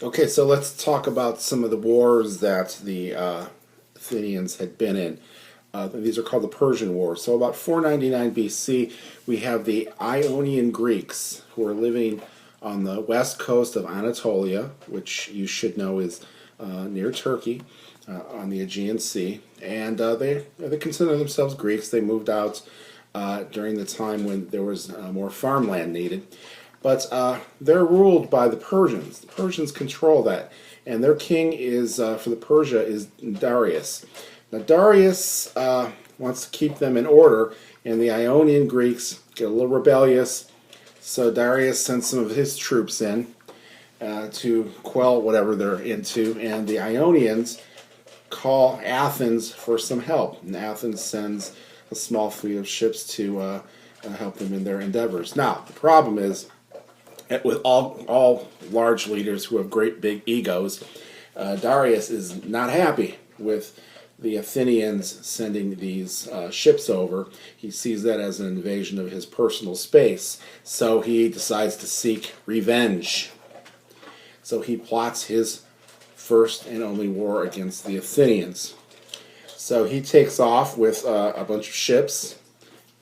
Okay, so let's talk about some of the wars that the Athenians had been in. These are called the Persian Wars. So about 499 BC, we have the Ionian Greeks who are living on the west coast of Anatolia, which you should know is near Turkey, on the Aegean Sea. And they consider themselves Greeks. They moved out during the time when there was more farmland needed. But they're ruled by the Persians. The Persians control that, and their king is for the Persia is Darius. Now Darius wants to keep them in order, and the Ionian Greeks get a little rebellious. So Darius sends some of his troops in to quell whatever they're into, and the Ionians call Athens for some help, and Athens sends a small fleet of ships to help them in their endeavors. Now the problem is, with all large leaders who have great big egos, Darius is not happy with the Athenians sending these ships over. He sees that as an invasion of his personal space, so he decides to seek revenge. So he plots his first and only war against the Athenians. So he takes off with a bunch of ships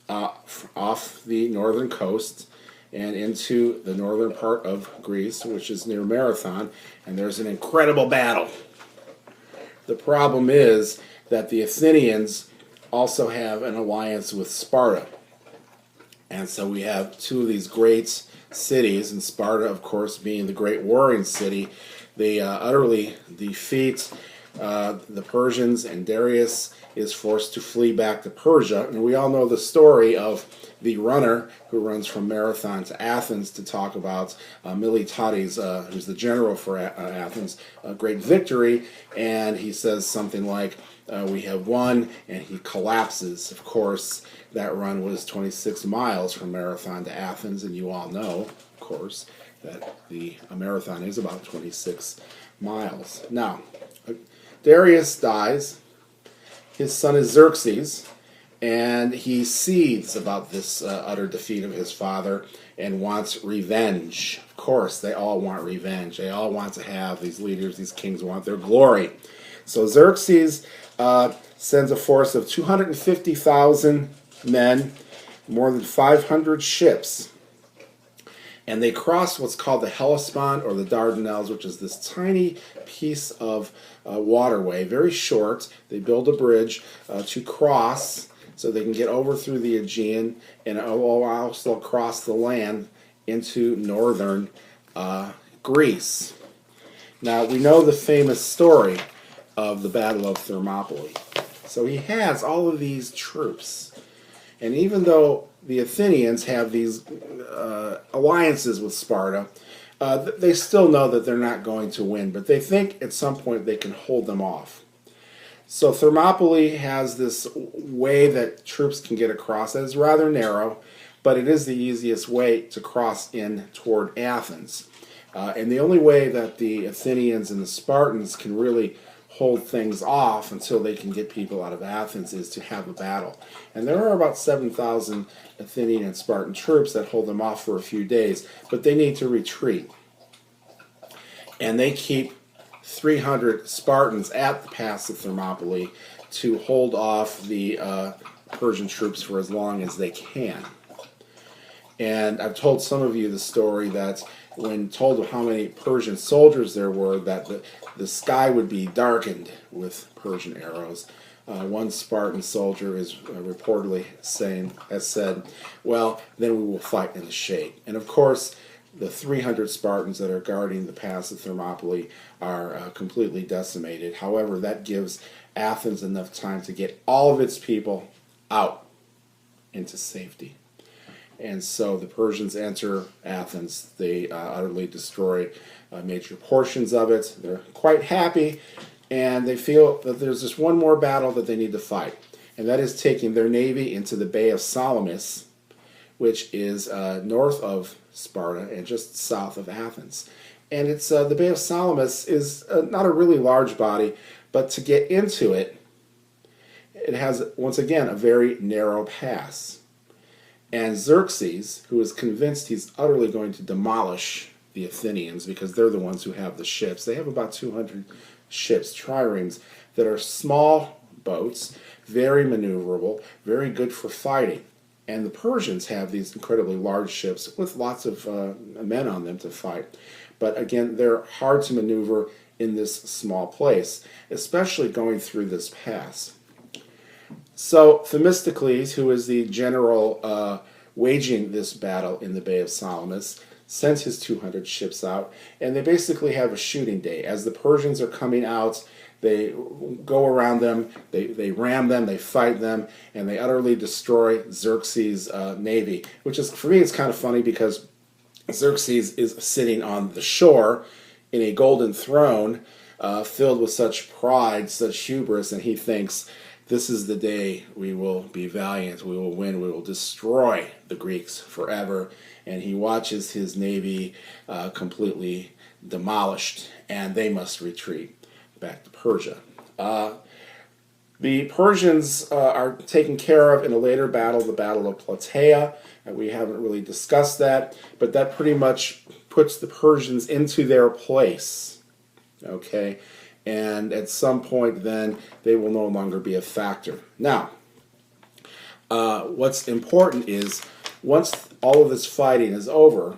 off the northern coast and into the northern part of Greece, which is near Marathon, and there's an incredible battle. The problem is that the Athenians also have an alliance with Sparta. And so we have two of these great cities, and Sparta, of course, being the great warring city. They utterly defeat the Persians, and Darius is forced to flee back to Persia. And we all know the story of the runner who runs from Marathon to Athens to talk about Miltiades, who's the general for Athens, a great victory. And he says something like, we have won, and he collapses. Of course, that run was 26 miles from Marathon to Athens, and you all know, of course, that the marathon is about 26 miles. Now, Darius dies. His son is Xerxes, and he seethes about this utter defeat of his father and wants revenge. Of course, they all want revenge. They all want to have these leaders, these kings want their glory. So Xerxes sends a force of 250,000 men, more than 500 ships, and they cross what's called the Hellespont or the Dardanelles, which is this tiny piece of waterway, very short. They build a bridge to cross so they can get over through the Aegean and also cross the land into northern Greece. Now, we know the famous story of the Battle of Thermopylae. So he has all of these troops. And even though the Athenians have these alliances with Sparta, they still know that they're not going to win, but they think at some point they can hold them off. So Thermopylae has this way that troops can get across that is rather narrow, but it is the easiest way to cross in toward Athens. And the only way that the Athenians and the Spartans can really hold things off until they can get people out of Athens is to have a battle. And there are about 7,000 Athenian and Spartan troops that hold them off for a few days, but they need to retreat. And they keep 300 Spartans at the pass of Thermopylae to hold off the Persian troops for as long as they can. And I've told some of you the story that when told of how many Persian soldiers there were, that the sky would be darkened with Persian arrows. One Spartan soldier is reportedly has said, well, then we will fight in the shade. And of course, the 300 Spartans that are guarding the pass of Thermopylae are completely decimated. However, that gives Athens enough time to get all of its people out into safety. And so the Persians enter Athens. They utterly destroy major portions of it. They're quite happy, and they feel that there's just one more battle that they need to fight, and that is taking their navy into the Bay of Salamis, which is north of Sparta and just south of Athens. And it's the Bay of Salamis is not a really large body, but to get into it, it has, once again, a very narrow pass. And Xerxes, who is convinced he's utterly going to demolish the Athenians because they're the ones who have the ships. They have about 200 ships, triremes, that are small boats, very maneuverable, very good for fighting. And the Persians have these incredibly large ships with lots of men on them to fight. But again, they're hard to maneuver in this small place, especially going through this pass. So Themistocles, who is the general waging this battle in the Bay of Salamis, sends his 200 ships out, and they basically have a shooting day. As the Persians are coming out, they go around them, they ram them, they fight them, and they utterly destroy Xerxes' navy, which is, for me, it's kind of funny because Xerxes is sitting on the shore in a golden throne filled with such pride, such hubris, and he thinks, this is the day we will be valiant, we will win, we will destroy the Greeks forever. And he watches his navy completely demolished, and they must retreat back to Persia. The Persians are taken care of in a later battle, the Battle of Plataea. We haven't really discussed that, but that pretty much puts the Persians into their place. Okay? And at some point then, they will no longer be a factor. Now, what's important is, once all of this fighting is over,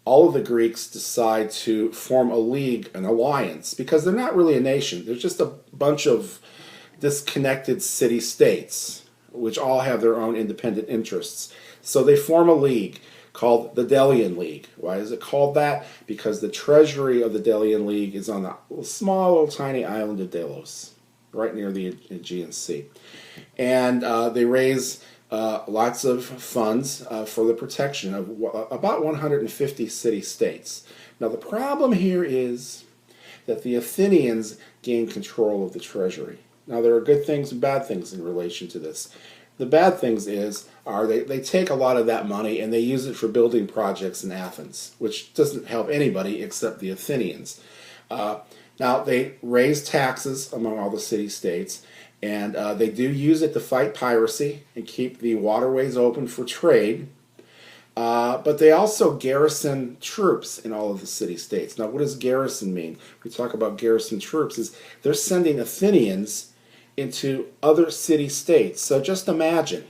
all of the Greeks decide to form a league, an alliance, because they're not really a nation. They're just a bunch of disconnected city-states, which all have their own independent interests. So they form a league called the Delian League. Why is it called that? Because the treasury of the Delian League is on the small little tiny island of Delos, right near the Aegean Sea. And they raise lots of funds for the protection of about 150 city-states. Now the problem here is that the Athenians gain control of the treasury. Now there are good things and bad things in relation to this. The bad things are they take a lot of that money and they use it for building projects in Athens, which doesn't help anybody except the Athenians. Now they raise taxes among all the city-states, and they do use it to fight piracy and keep the waterways open for trade. But they also garrison troops in all of the city-states. Now what does garrison mean? We talk about garrison troops is they're sending Athenians into other city-states. So just imagine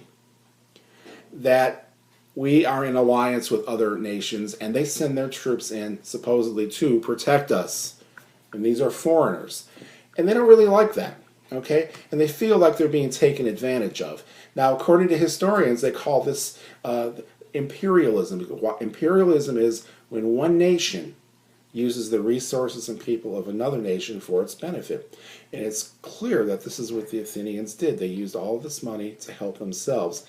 that we are in alliance with other nations and they send their troops in supposedly to protect us. And these are foreigners. And they don't really like that. Okay? And they feel like they're being taken advantage of. Now, according to historians, they call this imperialism. Imperialism is when one nation uses the resources and people of another nation for its benefit. And it's clear that this is what the Athenians did. They used all of this money to help themselves,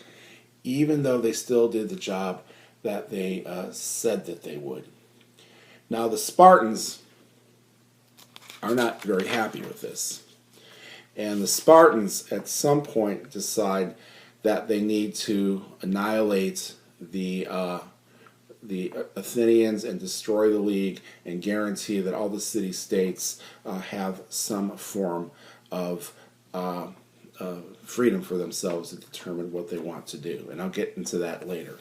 even though they still did the job that they said that they would. Now, the Spartans are not very happy with this. And the Spartans, at some point, decide that they need to annihilate the Athenians and destroy the league and guarantee that all the city-states have some form of freedom for themselves to determine what they want to do. And I'll get into that later.